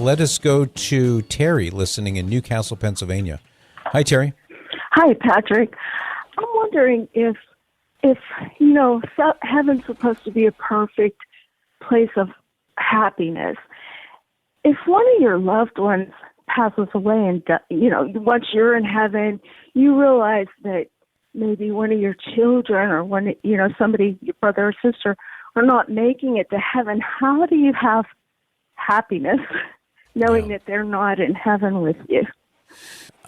let us go to Terry, listening in Newcastle, Pennsylvania. Hi, Terry. Hi, Patrick. I'm wondering if heaven's supposed to be a perfect place of happiness. If one of your loved ones passes away and, once you're in heaven, you realize that maybe one of your children or somebody, your brother or sister, are not making it to heaven, how do you have happiness knowing that they're not in heaven with you?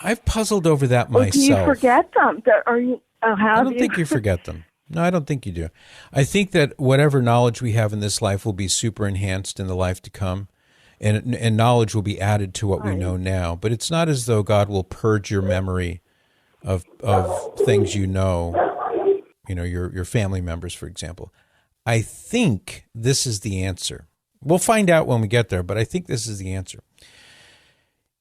I've puzzled over that myself. Or do you forget them? I don't think you forget them. No, I don't think you do. I think that whatever knowledge we have in this life will be super enhanced in the life to come, and knowledge will be added to what we know now. But it's not as though God will purge your memory of things your family members, for example. I think this is the answer. We'll find out when we get there, but I think this is the answer.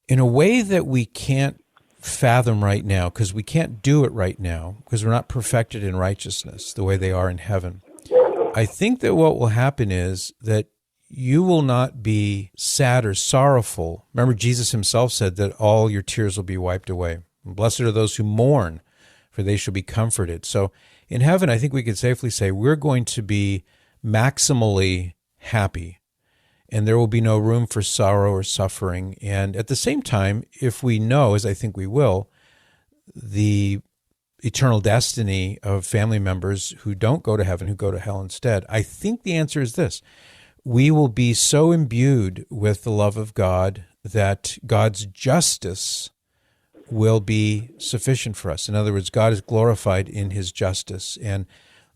In a way that we can't fathom right now, because we can't do it right now, because we're not perfected in righteousness the way they are in heaven. I think that what will happen is that you will not be sad or sorrowful. Remember, Jesus himself said that all your tears will be wiped away. Blessed are those who mourn, for they shall be comforted. So in heaven, I think we could safely say we're going to be maximally happy, and there will be no room for sorrow or suffering. And at the same time, if we know, as I think we will, the eternal destiny of family members who don't go to heaven, who go to hell instead, I think the answer is this. We will be so imbued with the love of God that God's justice will be sufficient for us. In other words, God is glorified in his justice, and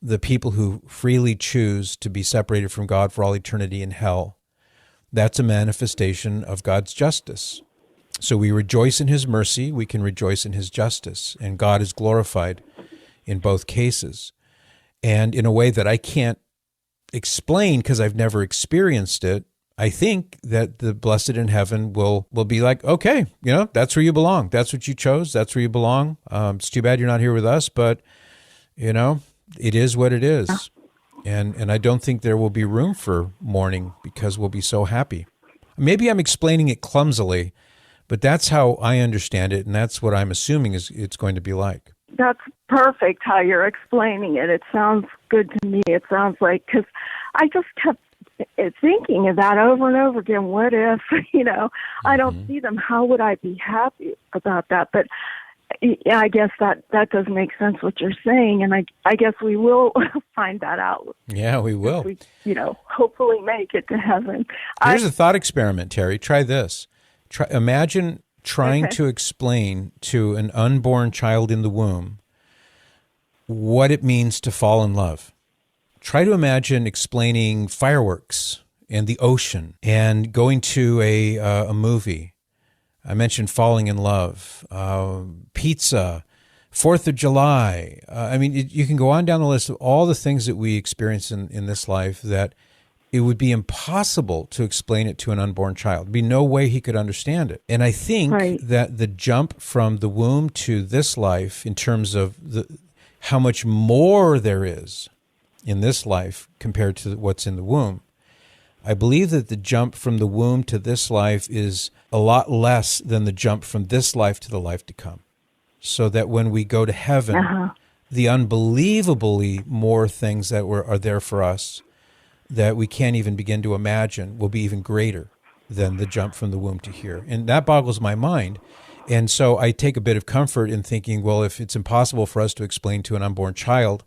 the people who freely choose to be separated from God for all eternity in hell, that's a manifestation of God's justice. So we rejoice in his mercy, we can rejoice in his justice, and God is glorified in both cases. And in a way that I can't explain because I've never experienced it, I think that the blessed in heaven will be like, okay, that's where you belong. That's what you chose. That's where you belong. It's too bad you're not here with us, but, it is what it is. And I don't think there will be room for mourning because we'll be so happy. Maybe I'm explaining it clumsily, but that's how I understand it, and that's what I'm assuming is it's going to be like. That's perfect how you're explaining it. It sounds good to me. It sounds like, because I just kept thinking of that over and over again. What if, I don't see them? How would I be happy about that? But yeah, I guess that does make sense what you're saying, and I guess we will find that out. Yeah, we will. We, hopefully make it to heaven. Here's a thought experiment, Terry. Try this. Imagine trying to explain to an unborn child in the womb what it means to fall in love. Try to imagine explaining fireworks and the ocean and going to a movie. I mentioned falling in love, pizza, 4th of July. You can go on down the list of all the things that we experience in this life that it would be impossible to explain it to an unborn child. There'd be no way he could understand it. And I think that the jump from the womb to this life, in terms of how much more there is in this life compared to what's in the womb, I believe that the jump from the womb to this life is a lot less than the jump from this life to the life to come. So that when we go to heaven, the unbelievably more things that are there for us that we can't even begin to imagine will be even greater than the jump from the womb to here. And that boggles my mind. And so I take a bit of comfort in thinking, well, if it's impossible for us to explain to an unborn child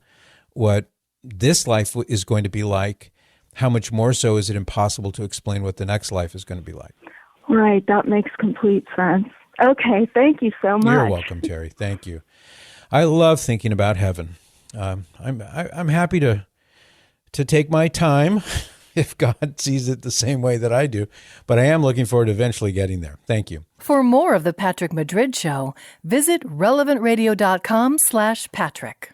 what this life is going to be like, how much more so is it impossible to explain what the next life is going to be like? Right. That makes complete sense. Okay. Thank you so much. You're welcome, Terry. Thank you. I love thinking about heaven. I'm happy to take my time if God sees it the same way that I do, but I am looking forward to eventually getting there. Thank you. For more of The Patrick Madrid Show, visit relevantradio.com/Patrick.